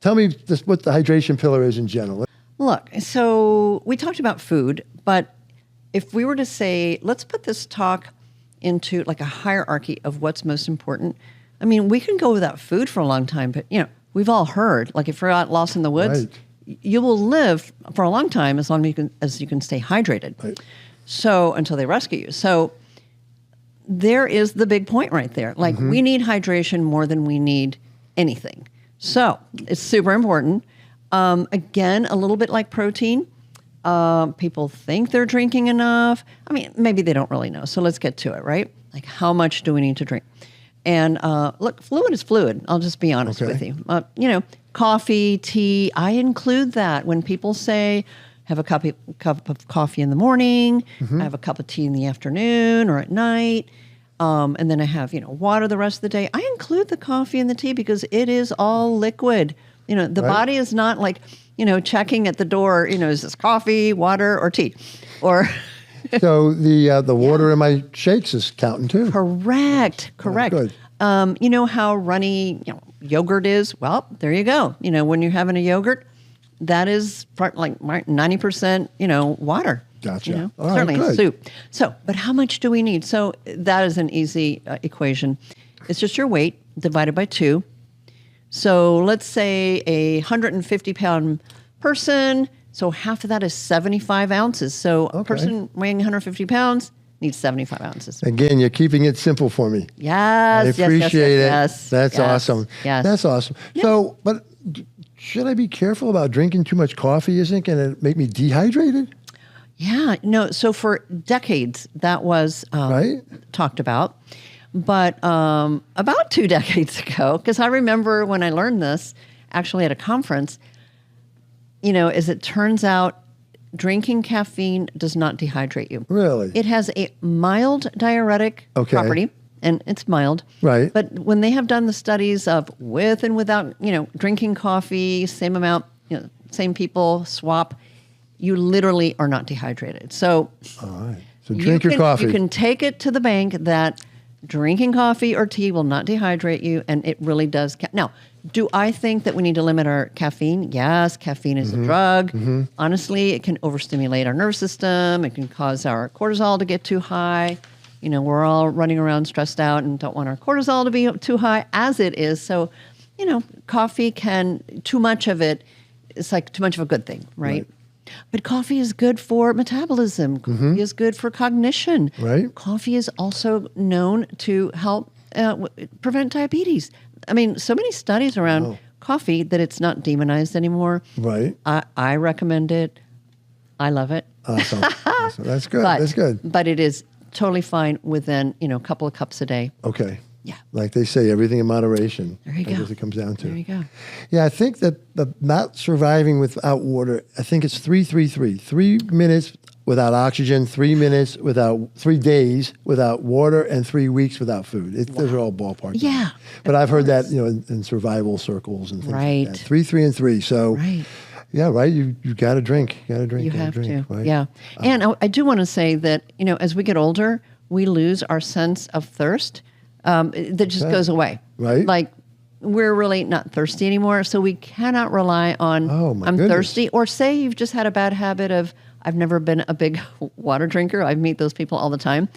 tell me just what the hydration pillar is in general. Look, so we talked about food, but if we were to say, let's put this talk into like a hierarchy of what's most important. I mean, we can go without food for a long time, but we've all heard, like if you're out lost in the woods, you will live for a long time as long as you can stay hydrated. Right. So until they rescue you. So there is the big point right there. Like we need hydration more than we need anything. So it's super important. Again, a little bit like protein. People think they're drinking enough. I mean, maybe they don't really know. So let's get to it, right? Like how much do we need to drink? And look, fluid is fluid. I'll just be honest with you. Coffee, tea, I include that. When people say, have a cup of coffee in the morning, I have a cup of tea in the afternoon or at night, and then I have, water the rest of the day. I include the coffee and the tea because it is all liquid. The body is not like, checking at the door, is this coffee, water, or tea? Or so the water in my shakes is counting too. Correct. Oh, good. You know how runny yogurt is? Well, there you go. When you're having a yogurt, that is like 90%, water. Gotcha. Certainly good. soup. So, but how much do we need? So that is an easy equation. It's just your weight divided by 2. So let's say a 150-pound person, so half of that is 75 ounces. So a person weighing 150 pounds needs 75 ounces. Again, you're keeping it simple for me. Yes, I appreciate it. Yes, That's awesome. Yes. That's awesome. Yeah. So, but should I be careful about drinking too much coffee? Isn't it going to make me dehydrated? Yeah, no. So for decades, that was talked about. But about 2 decades ago, because I remember when I learned this, actually at a conference, as it turns out, drinking caffeine does not dehydrate you. Really? It has a mild diuretic property, and it's mild. Right. But when they have done the studies of with and without, drinking coffee, same amount, same people, swap, you literally are not dehydrated. So, all right. So drink your coffee. You can take it to the bank that drinking coffee or tea will not dehydrate you, and it really does. Now, do I think that we need to limit our caffeine? Yes, caffeine is a drug. Honestly, it can overstimulate our nervous system. It can cause our cortisol to get too high. We're all running around stressed out and don't want our cortisol to be too high as it is. So, coffee too much of it, it's like too much of a good thing, right? But coffee is good for metabolism. Coffee is good for cognition. Right. Coffee is also known to help prevent diabetes. I mean, so many studies around coffee that it's not demonized anymore. Right. I recommend it. I love it. Awesome. That's good. That's good. But it is totally fine within, a couple of cups a day. Okay. Yeah. Like they say, everything in moderation. There you go. I guess it comes down to. There you go. Yeah, I think that the not surviving without water, I think it's 3-3-3. 3 minutes without oxygen, 3 minutes without, 3 days without water, and 3 weeks without food. Those are all ballpark. Yeah. But I've heard that, in survival circles and things like that. 3, 3, and 3. So, yeah, right. You got to drink. You got to drink. You have to. Right? Yeah. And I do want to say that, as we get older, we lose our sense of thirst. That just goes away. Right. Like we're really not thirsty anymore. So we cannot rely on I'm thirsty, or say you've just had a bad habit of I've never been a big water drinker. I meet those people all the time.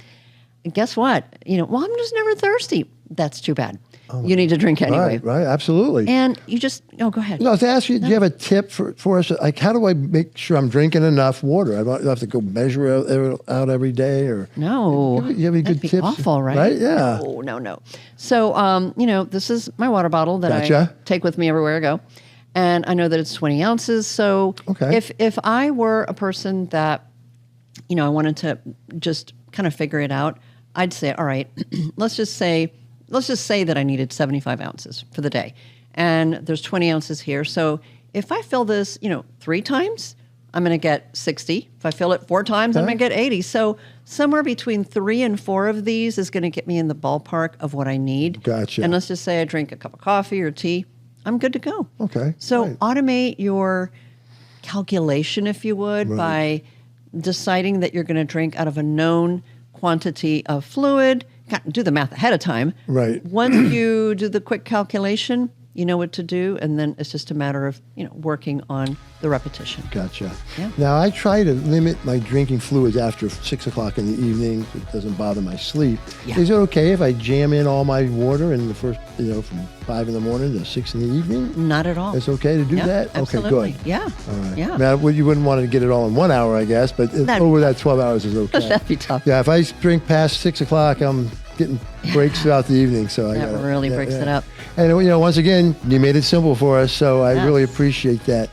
And guess what? Well, I'm just never thirsty. That's too bad. You need to drink anyway. Right, absolutely. And you just, go ahead. No, I was asking you, do you have a tip for us? Like, how do I make sure I'm drinking enough water? I don't have to go measure it out every day, or no. You have any good tips? Awful, right? Right? Yeah. No. So, this is my water bottle that I take with me everywhere I go, and I know that it's 20 ounces. So, if I were a person that, I wanted to just kind of figure it out, I'd say, all right, let's just say that I needed 75 ounces for the day, and there's 20 ounces here. So if I fill this, 3 times, I'm going to get 60. If I fill it 4 times, I'm going to get 80. So somewhere between 3 and 4 of these is going to get me in the ballpark of what I need. Gotcha. And let's just say I drink a cup of coffee or tea, I'm good to go. Okay. So automate your calculation, if you would, by deciding that you're going to drink out of a known quantity of fluid. Do the math ahead of time. Right. Once you do the quick calculation, you know what to do, and then it's just a matter of, working on the repetition. Gotcha. Yeah. Now, I try to limit my drinking fluids after 6 o'clock in the evening. So it doesn't bother my sleep. Yeah. Is it okay if I jam in all my water in the first, from 5 in the morning to 6 in the evening? Not at all. It's okay to do Yeah, that? absolutely. Okay, good. Yeah. All right. Yeah. Now, you wouldn't want to get it all in 1 hour, I guess, but over that 12 hours is okay. That'd be tough. Yeah, if I drink past 6 o'clock, I'm getting breaks throughout the evening. So That really breaks it up. And, once again, you made it simple for us, so I Yes. really appreciate that.